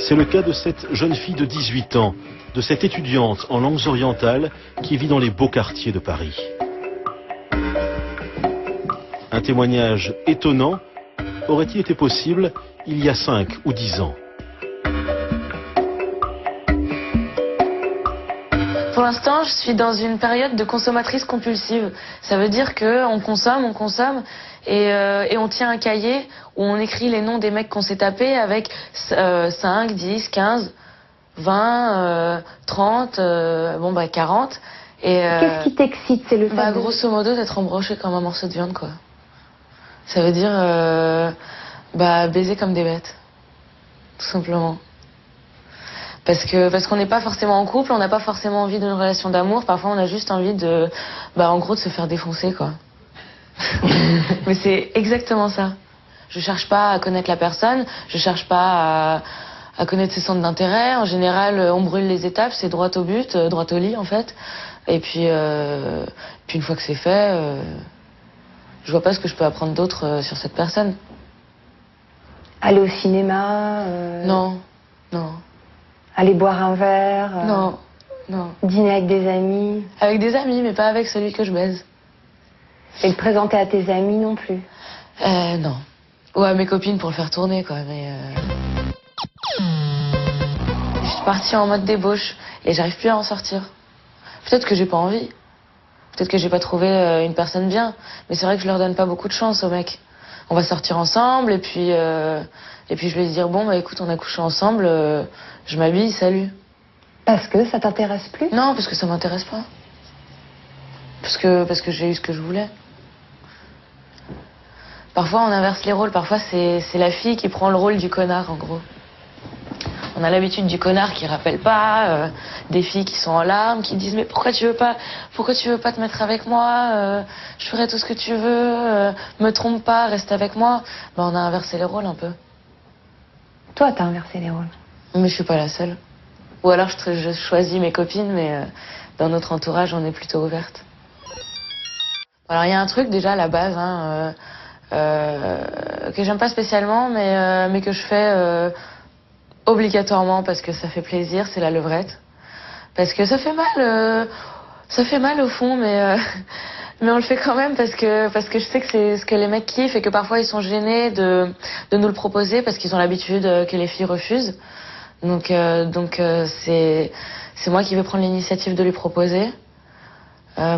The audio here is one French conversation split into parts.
C'est le cas de cette jeune fille de 18 ans, de cette étudiante en langues orientales qui vit dans les beaux quartiers de Paris. Un témoignage étonnant aurait-il été possible il y a 5 ou 10 ans? Pour l'instant, je suis dans une période de consommatrice compulsive. Ça veut dire qu'on consomme, et on tient un cahier où on écrit les noms des mecs qu'on s'est tapés avec 5, 10, 15, 20, 30, 40. Qu'est-ce qui t'excite? C'est le fait grosso modo, d'être embroché comme un morceau de viande, quoi. Ça veut dire baiser comme des bêtes, tout simplement. Parce qu'on n'est pas forcément en couple, on n'a pas forcément envie d'une relation d'amour. Parfois, on a juste envie de se faire défoncer, quoi. Mais c'est exactement ça. Je cherche pas à connaître la personne, je cherche pas à connaître ses centres d'intérêt. En général, on brûle les étapes, c'est droit au but, droit au lit, en fait. Et puis une fois que c'est fait, je vois pas ce que je peux apprendre d'autre sur cette personne. Aller au cinéma Non. Aller boire un verre Non. Dîner avec des amis? Avec des amis, mais pas avec celui que je baise. Et le présenter à tes amis non plus? Non. Ou à mes copines pour le faire tourner, quoi, mais... Je suis partie en mode débauche et j'arrive plus à en sortir. Peut-être que j'ai pas envie. Peut-être que j'ai pas trouvé une personne bien. Mais c'est vrai que je leur donne pas beaucoup de chance aux mecs. On va sortir ensemble et puis je vais dire bon écoute, on a couché ensemble, je m'habille, salut. Parce que ça t'intéresse plus? Non, parce que ça m'intéresse pas. Parce que j'ai eu ce que je voulais. Parfois on inverse les rôles, parfois c'est la fille qui prend le rôle du connard en gros. On a l'habitude du connard qui rappelle pas, des filles qui sont en larmes, qui disent mais pourquoi tu veux pas te mettre avec moi, je ferai tout ce que tu veux, me trompe pas, reste avec moi. On a inversé les rôles un peu. Toi, t'as inversé les rôles. Mais je suis pas la seule. Ou alors je choisis mes copines, mais dans notre entourage, on est plutôt ouverte. Alors il y a un truc déjà à la base, que j'aime pas spécialement, mais que je fais obligatoirement parce que ça fait plaisir, c'est la levrette. Parce que ça fait mal au fond, mais on le fait quand même parce que je sais que c'est ce que les mecs kiffent et que parfois ils sont gênés de nous le proposer parce qu'ils ont l'habitude que les filles refusent. Donc c'est moi qui vais prendre l'initiative de lui proposer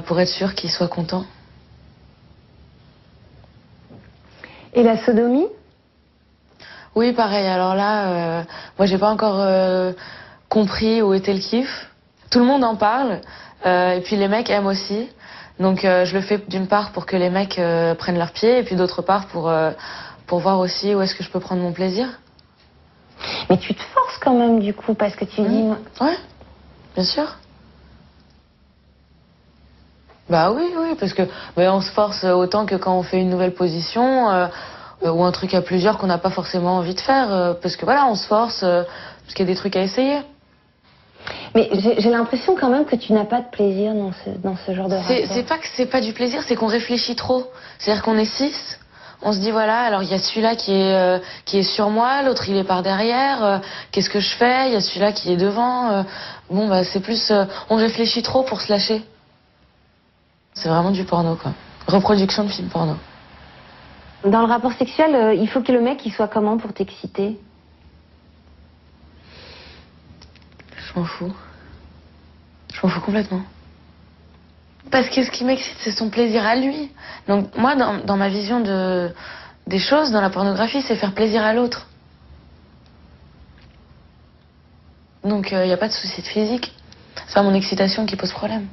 pour être sûr qu'il soit content. Et la sodomie? Oui, pareil. Alors là, moi, j'ai pas encore compris où était le kiff. Tout le monde en parle, et puis les mecs aiment aussi. Donc, je le fais d'une part pour que les mecs prennent leur pied, et puis d'autre part pour voir aussi où est-ce que je peux prendre mon plaisir. Mais tu te forces quand même, du coup, parce que tu dis... Ouais, bien sûr. Bah oui, parce que on se force autant que quand on fait une nouvelle position... ou un truc à plusieurs qu'on n'a pas forcément envie de faire, parce que voilà, on se force, parce qu'il y a des trucs à essayer. Mais j'ai l'impression quand même que tu n'as pas de plaisir dans ce genre de rapport. C'est pas que c'est pas du plaisir, c'est qu'on réfléchit trop. C'est-à-dire qu'on est 6, on se dit voilà, alors il y a celui-là qui est sur moi, l'autre il est par derrière, qu'est-ce que je fais? Il y a celui-là qui est devant. C'est plus, on réfléchit trop pour se lâcher. C'est vraiment du porno, quoi. Reproduction de films porno. Dans le rapport sexuel, il faut que le mec il soit comment pour t'exciter? Je m'en fous. Je m'en fous complètement. Parce que ce qui m'excite, c'est son plaisir à lui. Donc moi, dans ma vision des choses, dans la pornographie, c'est faire plaisir à l'autre. Donc il n'y a pas de souci de physique. C'est pas mon excitation qui pose problème.